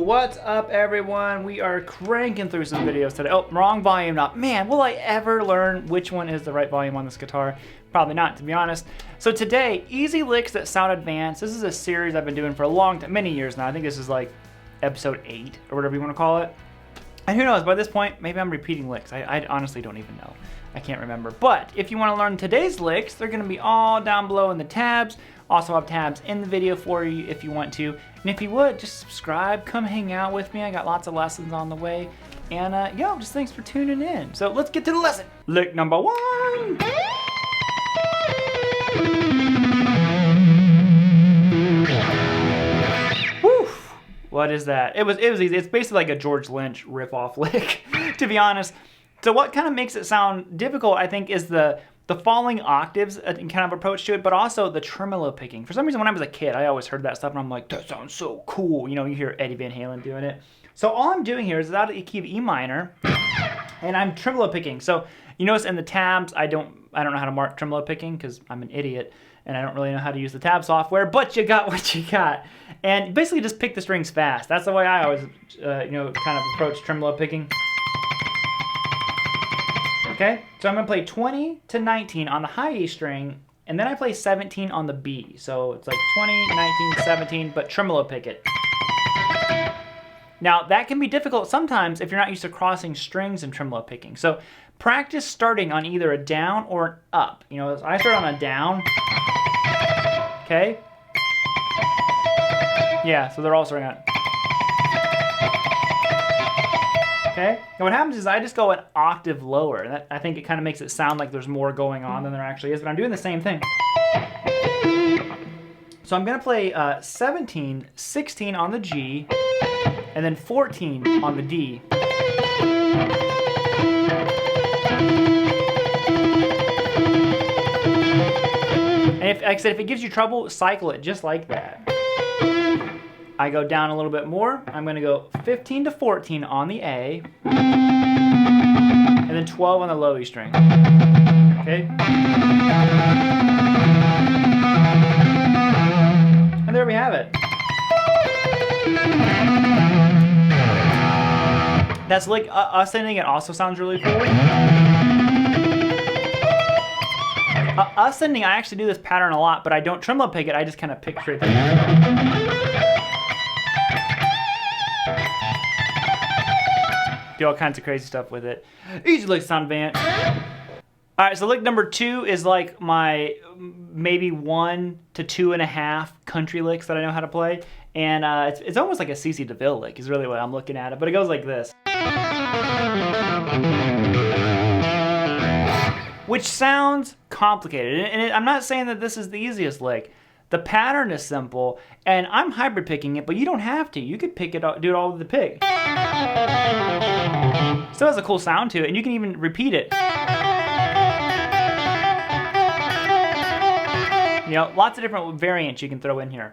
What's up, everyone? We are cranking through some videos today. Oh, wrong volume knob. Man, will I ever learn which one is the right volume on this guitar? Probably not, to be honest. So today, easy licks that sound advanced. This is a series I've been doing for a long time, many years now. I think this is like episode 8 or whatever you want to call it. And who knows, by this point, maybe I'm repeating licks. I honestly don't even know. I can't remember. But if you want to learn today's licks, they're going to be all down below in the tabs. Also have tabs in the video for you if you want to. And if you would, just subscribe, come hang out with me. I got lots of lessons on the way. And yo, just thanks for tuning in. So let's get to the lesson. Lick number 1. Woo! What is that? It was easy. It's basically like a George Lynch rip-off lick, to be honest. So what kind of makes it sound difficult, I think, is the falling octaves and kind of approach to it, but also the tremolo picking. For some reason, when I was a kid, I always heard that stuff, and I'm like, that sounds so cool. You know, you hear Eddie Van Halen doing it. So all I'm doing here is out of the key of E minor, and I'm tremolo picking. So you notice in the tabs, I don't know how to mark tremolo picking because I'm an idiot, and I don't really know how to use the tab software, but you got what you got. And basically just pick the strings fast. That's the way I always, kind of approach tremolo picking. Okay, so I'm going to play 20 to 19 on the high E string, and then I play 17 on the B. So it's like 20, 19, 17, but tremolo pick it. Now, that can be difficult sometimes if you're not used to crossing strings and tremolo picking. So practice starting on either a down or an up. You know, I start on a down. Okay? Yeah, so they're all starting on. Okay? And what happens is I just go an octave lower. And I think it kind of makes it sound like there's more going on than there actually is, but I'm doing the same thing. So I'm going to play 17, 16 on the G, and then 14 on the D. And if, like I said, if it gives you trouble, cycle it just like that. I go down a little bit more. I'm going to go 15 to 14 on the A, and then 12 on the low E string. Okay? And there we have it. That's like ascending. It also sounds really cool. Ascending, I actually do this pattern a lot, but I don't tremolo pick it. I just kind of pick straight there. Do all kinds of crazy stuff with it. Easy lick sound advanced. All right, so lick number 2 is like my maybe 1 to 2.5 country licks that I know how to play. And it's almost like a CC DeVille lick is really what I'm looking at it. But it goes like this. Which sounds complicated. And I'm not saying that this is the easiest lick. The pattern is simple, and I'm hybrid picking it, but you don't have to. You could pick it, do it all with the pick. Still has a cool sound to it, and you can even repeat it. You know, lots of different variants you can throw in here.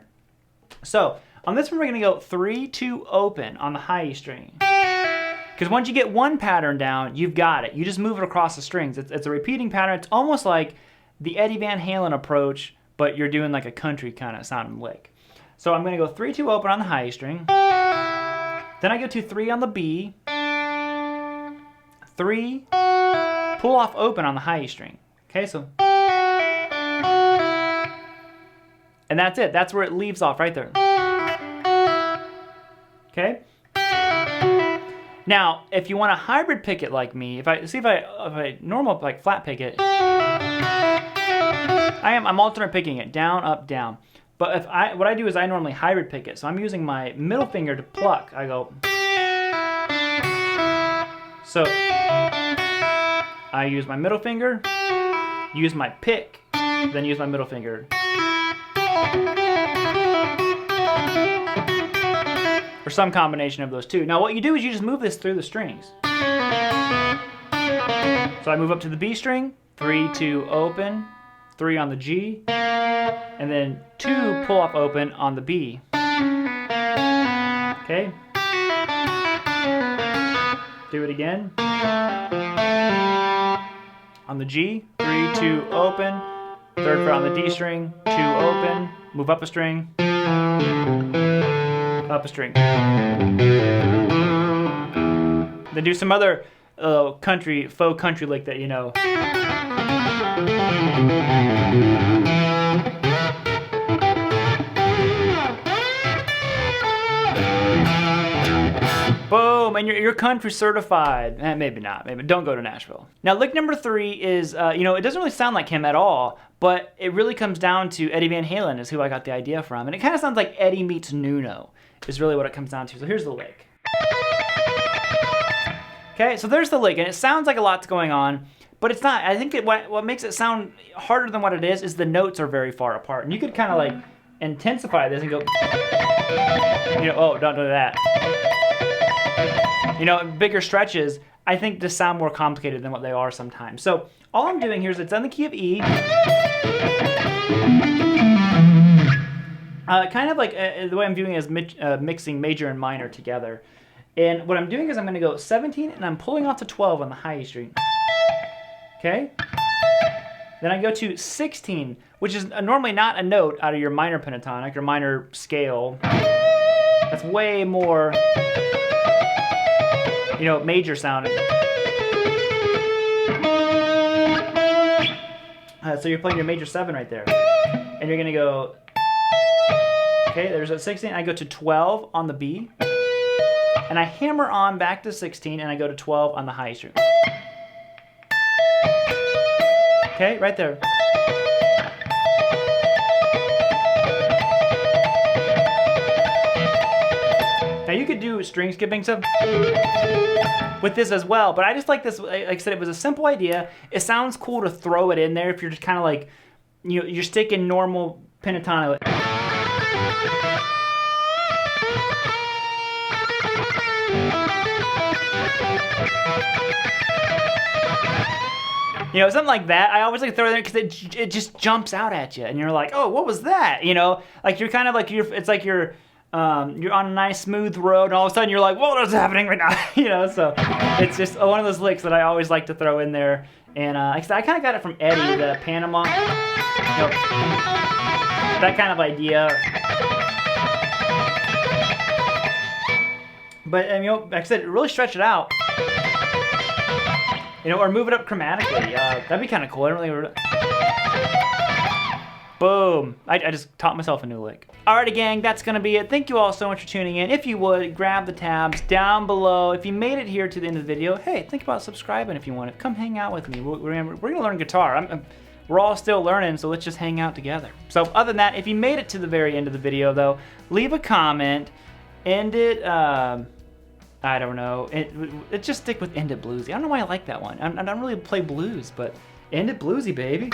So on this one, we're gonna go 3-2 open on the high E string. Because once you get one pattern down, you've got it. You just move it across the strings. It's a repeating pattern. It's almost like the Eddie Van Halen approach, but you're doing like a country kind of sounding lick. So I'm going to go 3-2 open on the high E string. Then I go to 3 on the B. 3, pull off open on the high E string. Okay, so. And that's it. That's where it leaves off right there. Okay? Now, if you want to hybrid pick it like me, if I normal like flat pick it, I'm alternate picking it, down, up, down. But what I do is I normally hybrid pick it. So I'm using my middle finger to pluck. I go. So I use my middle finger, use my pick, then use my middle finger. Or some combination of those two. Now what you do is you just move this through the strings. So I move up to the B string, 3-2 open, 3 on the G, and then 2 pull off open on the B. Okay? Do it again. On the G, 3-2 open, 3rd fret on the D string, 2 open, move up a string, up a string. Then do some other faux country lick that you know. Boom, and you're country certified. Maybe not, maybe don't go to Nashville. Now lick number 3 is, it doesn't really sound like him at all, but it really comes down to Eddie Van Halen is who I got the idea from. And it kind of sounds like Eddie meets Nuno is really what it comes down to. So here's the lick. Okay, so there's the lick, and it sounds like a lot's going on, but it's not. I think what makes it sound harder than what it is the notes are very far apart. And you could kind of like intensify this and go, oh, don't do that. Bigger stretches, I think just sound more complicated than what they are sometimes. So all I'm doing here is it's on the key of E. Kind of like the way I'm doing it is mixing major and minor together. And what I'm doing is I'm going to go 17 and I'm pulling off to 12 on the high E string. Okay? Then I go to 16, which is normally not a note out of your minor pentatonic or minor scale. That's way more, major sounding. So you're playing your major 7 right there. And you're going to go, okay, there's a 16. I go to 12 on the B. And I hammer on back to 16 and I go to 12 on the high string. Okay, right there. Now you could do string skipping stuff with this as well, but I just like this. Like I said, it was a simple idea. It sounds cool to throw it in there if you're just kind of like, you're sticking normal pentatonic. Something like that. I always like to throw it in because it just jumps out at you, and you're like, oh, what was that? Like you're kind of like it's like you're on a nice smooth road, and all of a sudden you're like, what is happening right now? So it's just one of those licks that I always like to throw in there. And I kind of got it from Eddie, the Panama, that kind of idea. But like I said, really stretch it out. Or move it up chromatically. That'd be kind of cool. I don't really. Boom. I just taught myself a new lick. Alrighty, gang, that's going to be it. Thank you all so much for tuning in. If you would, grab the tabs down below. If you made it here to the end of the video, hey, think about subscribing if you want to. Come hang out with me. We're going to learn guitar. We're all still learning, so let's just hang out together. So other than that, if you made it to the very end of the video, though, leave a comment. End it... I don't know. It just stick with End It Bluesy. I don't know why I like that one. I don't really play blues, but End It Bluesy, baby.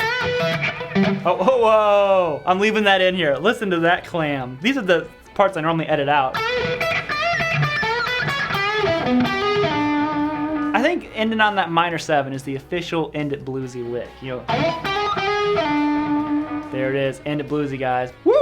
Oh, whoa! I'm leaving that in here. Listen to that clam. These are the parts I normally edit out. I think ending on that minor 7 is the official End It Bluesy lick. There it is. End It Bluesy, guys. Woo!